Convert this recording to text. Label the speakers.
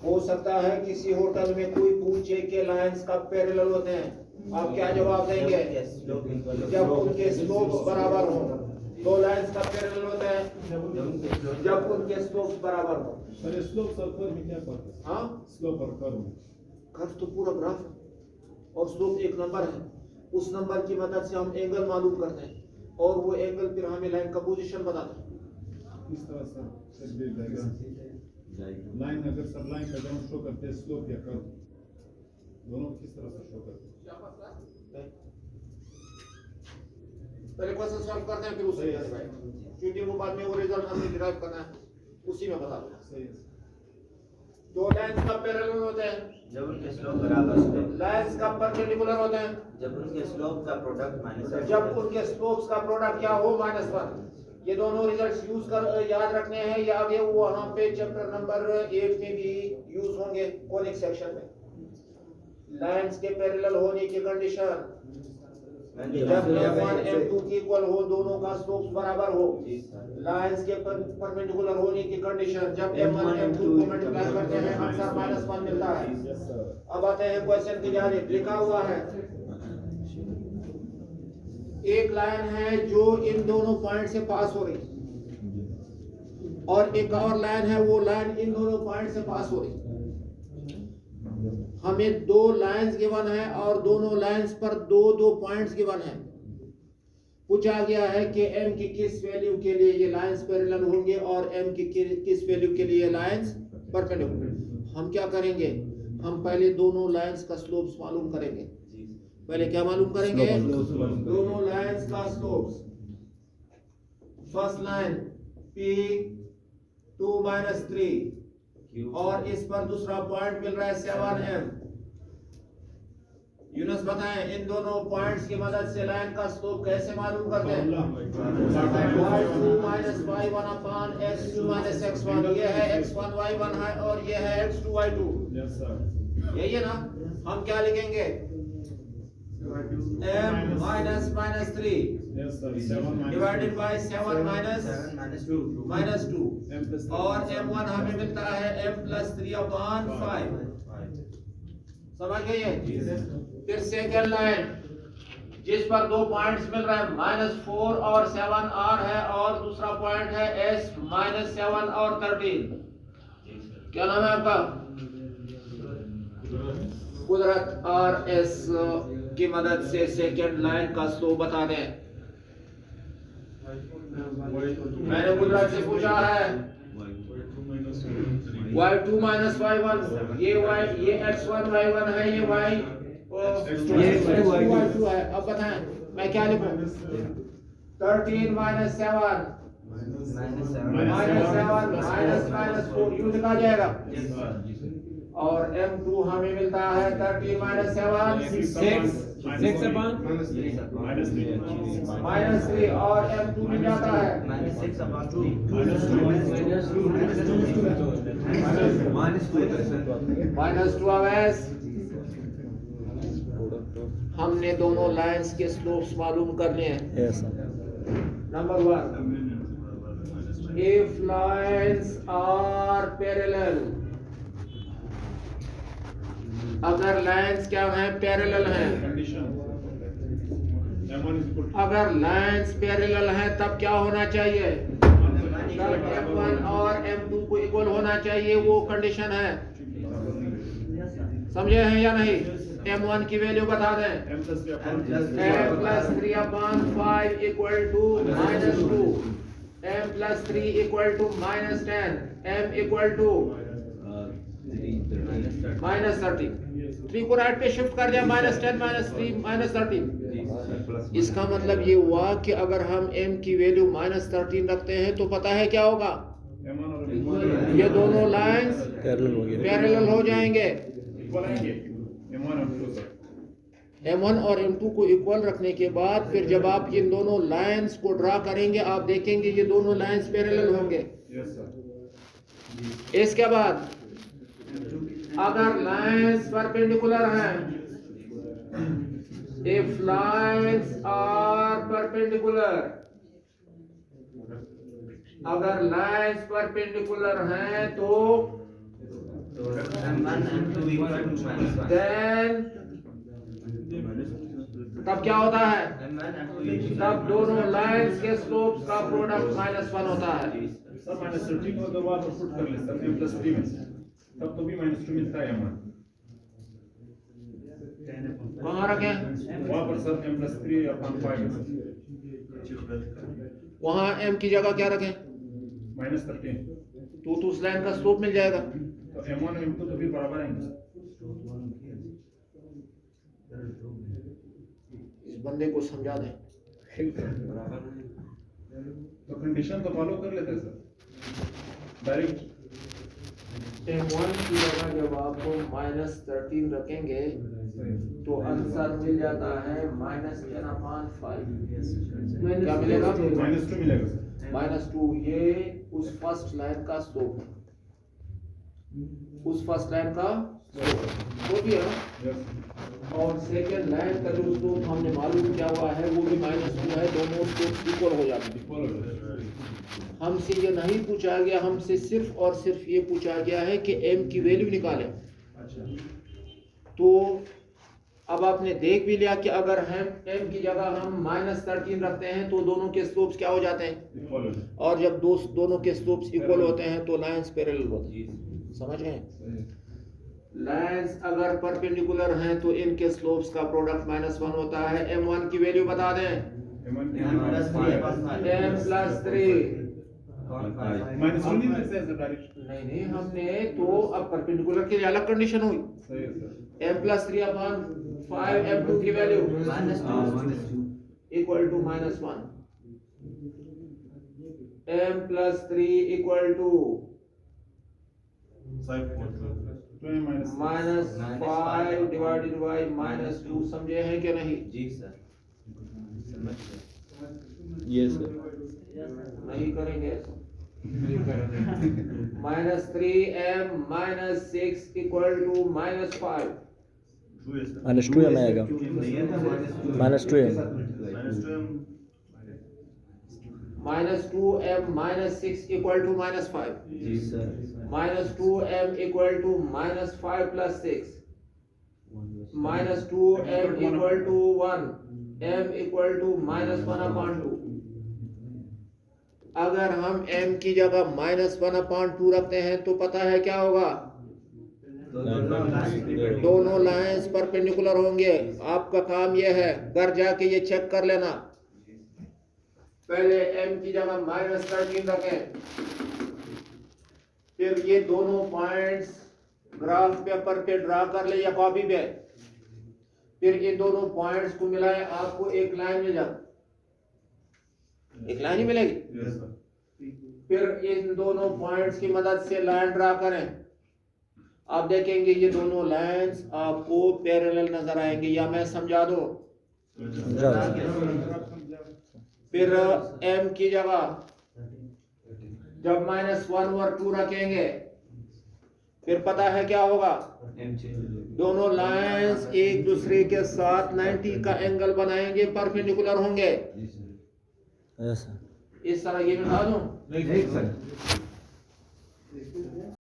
Speaker 1: हो सकता है किसी होटल में कोई पूछे कि लाइंस कब पैरेलल होते हैं, आप क्या जवाब देंगे? जब उनके स्लोप्स बराबर हो। दो लाइंस कब पैरेलल होते हैं? जब उनके स्लोप्स बराबर हो।
Speaker 2: अरे स्लोप और कर्व में क्या फर्क है?
Speaker 1: हाँ,
Speaker 2: स्लोप और कर्व में
Speaker 1: कर्व तो पूरा ग्राफ है और स्लोप एक नंबर है। उस नंबर की मदद से हम एंगल मालूम करते हैं और वो एंगल फिर हमें लाइन का पोजीशन बताता है।
Speaker 2: किस तरह से लाइन अगर सब लाइन का दोनों शो करते हैं, स्लोप या कर्व दोनों किस तरह से शो करते हैं?
Speaker 1: पहले क्वेश्चन सॉल्व करते हैं फिर उसे क्योंकि वो बाद में वो रिजल्ट हमें डिराइव करना है, उसी में बता दूंगा।
Speaker 2: सही है।
Speaker 1: दो लाइंस कब पैरेलल होते हैं?
Speaker 3: जब उनके स्लोप बराबर हो।
Speaker 1: लाइंस कब परपेंडिकुलर होते हैं?
Speaker 3: जब उनके स्लोप का प्रोडक्ट -1।
Speaker 1: जब उनके स्लोप्स का प्रोडक्ट क्या हो? -1। ये दोनों रिजल्ट्स यूज कर याद रखने हैं, या आगे वो वहां पे चैप्टर नंबर 8 में भी यूज होंगे कॉनिक सेक्शन में। लाइंस के पैरेलल होने की कंडीशन जब m1 m2 की इक्वल हो, दोनों का स्लोप्स बराबर हो। लाइंस के परपेंडिकुलर होने की कंडीशन जब m1 m2 को मल्टीप्लाई करते हैं आंसर -1 मिलता है। अब आते हैं क्वेश्चन की जानिब। लिखा हुआ है एक लाइन है जो इन दोनों पॉइंट से पास हो रही और एक और लाइन है वो लाइन इन दोनों पॉइंट से पास हो रही। हमें दो लाइंस गिवन है और दोनों लाइंस पर दो पॉइंट्स गिवन है। पूछा गया है कि m की किस वैल्यू के लिए ये लाइंस पैरेलल होंगे और m की किस वैल्यू के लिए लाइंस परपेंडिकुलर। हम क्या करेंगे? हम पहले दोनों लाइंस का स्लोप्स मालूम करेंगे। पहले क्या मालूम करेंगे? दोनों लाइंस का स्लोप्स। फर्स्ट लाइन P2 - 3 और इस पर दूसरा पॉइंट मिल रहा है 7m। यूनुस बताएं इन दोनों पॉइंट्स की मदद से लाइन का स्लोप कैसे मालूम करते हैं? y2 - y1 upon x2 - x1। ये है x1 y1 है और ये है x2 y2।
Speaker 2: Yes sir.
Speaker 1: यही है ना? हम क्या लिखेंगे? m - -3
Speaker 2: yes sir. 7
Speaker 1: divided by 7 - -2
Speaker 2: m+3
Speaker 1: और m1 हमें मिलता है m+3/5। समझ गए? फिर सेकंड लाइन जिस पर दो पॉइंट्स मिल रहे हैं -4 और 7r है और दूसरा पॉइंट है s -7 और 13। क्या नाम है आपका? कुदरत। और s की मदद से सेकंड लाइन का स्लोप बता दें। मैंने कुदरत से पूछा है y2 - y1 ये x1 y1 है, ये x2 y2 है। अब बताएं मैं क्या लिखूं? 13 - 7 -4 यूं लिखा जाएगा। और m2 हमें मिलता है 13 - 7 -3 और m2 मिल जाता है -2। हमने दोनों लाइंस के स्लोप्स मालूम करने हैं। Number 1, if lines are parallel, अगर लाइंस क्या हैं? पैरेलल हैं। अगर लाइंस पैरेलल हैं तब क्या होना चाहिए? m1 और m2 को इक्वल होना चाहिए, वो कंडीशन है। समझे हैं या नहीं? m1 की वैल्यू बता दें। m+3/5 = -2, m+3 = -10, m = -30। 3 को राइट पे शिफ्ट कर दिया, -10 -3 -13। इसका मतलब ये हुआ कि अगर हम m की वैल्यू -13 रखते हैं तो पता है क्या होगा? ये दोनों लाइंस पैरेलल हो जाएंगे। m1 और m2 को इक्वल रखने के बाद फिर जब आप इन दोनों लाइंस को ड्रा करेंगे आप देखेंगे ये दोनों लाइंस पैरेलल होंगे। इसके बाद अगर लाइंस परपेंडिकुलर हैं, if lines are perpendicular, अगर लाइंस परपेंडिकुलर हैं तो
Speaker 3: M1 M2 equal to -1.
Speaker 1: Then तब क्या होता है?
Speaker 3: M1 M2 equal
Speaker 1: तब दोनों लाइंस के स्लोप्स का प्रोडक्ट -1 होता है।
Speaker 2: सर -13 को अगर वहाँ पर पुट कर ले सर m+3 में तब तो भी -2 मिलता है यहाँ
Speaker 1: कहाँ रखें?
Speaker 2: वहाँ पर सर m+3 अपॉन 5
Speaker 1: वहाँ m की जगह क्या रखें?
Speaker 2: -13
Speaker 1: तो उस लाइन का स्लोप मिल जाएगा।
Speaker 2: तो m1 और m2 तो भी बराबर आएंगे।
Speaker 1: इस बंदे को समझा दें।
Speaker 2: तो कंडीशन तो फॉलो कर लेते सर डायरेक्ट
Speaker 1: m1 की जगह जब आपको -13 रखेंगे तो आंसर मिल जाता है -10/5। क्या मिलेगा?
Speaker 2: -2 मिलेगा सर।
Speaker 1: -2। ये उस फर्स्ट लाइन का स्लोप है, उस फर्स्ट लाइन का स्लोप भी है ना?
Speaker 2: यस
Speaker 1: और सेकेंड लाइन का जो स्लोप हमने मालूम किया हुआ है वो भी -2 है। दोनों स्लोप इक्वल हो जाते हैं।
Speaker 2: इक्वल हो जाएगा।
Speaker 1: हमसे ये नहीं पूछा गया, हमसे सिर्फ और सिर्फ ये पूछा गया है कि m की वैल्यू निकालें। तो अब आपने देख भी लिया कि अगर हम m की जगह हम -13 रखते हैं तो दोनों के स्लोप्स क्या हो जाते हैं?
Speaker 2: इक्वल हो जाएगा।
Speaker 1: और जब दोनों के स्लोप्स इक्वल होते हैं तो लाइंस पैरेलल होते हैं। समझ गए? लाइंस अगर परपेंडिकुलर हैं तो इनके स्लोप्स का प्रोडक्ट -1 होता है। m1 की वैल्यू बता दें। m+3
Speaker 2: -2 नहीं मिलता है सर डायरेक्ट।
Speaker 1: नहीं हमने तो अब परपेंडिकुलर के लिए अलग कंडीशन हुई।
Speaker 2: सही है सर।
Speaker 1: m+3/5 m2 की value equal to -1। m+3 equal to -5 divided by -2। समझे हैं कि नहीं?
Speaker 3: जी सर समझ गए।
Speaker 4: Yes sir.
Speaker 1: नहीं करेंगे ऐसा। -3m -6 equal to -5।
Speaker 4: -2m आएगा। -2m।
Speaker 1: -2m -6 equal to -5।
Speaker 3: जी sir
Speaker 1: -2m equal to -5 + 6। -2m equal to 1। m equal to -1/2। अगर हम m की जगह -1/2 रखते हैं तो पता है क्या होगा? दोनों लाइंस परपेंडिकुलर होंगे। आपका काम यह है घर जाके ये चेक कर लेना। पहले m की जगह -13 रखें, फिर ये दोनों पॉइंट्स ग्राफ पेपर पे ड्रा कर ले या कॉपी पे। फिर इन दोनों पॉइंट्स को मिलाएं, आपको एक लाइन मिल जाए। एक लाइन ही मिलेगी।
Speaker 2: Yes sir.
Speaker 1: फिर इन दोनों पॉइंट्स की मदद से लाइन ड्रा करें। आप देखेंगे ये दोनों लाइंस आपको पैरेलल नजर आएंगे। या मैं समझा दूं? फिर m की जगह जब -1 और 2 रखेंगे फिर पता है क्या होगा? दोनों लाइंस एक दूसरे के साथ 90 का एंगल बनाएंगे, परपेंडिकुलर होंगे।
Speaker 4: Yes sir.
Speaker 1: इस तरह ये बता दूं?
Speaker 3: नहीं सर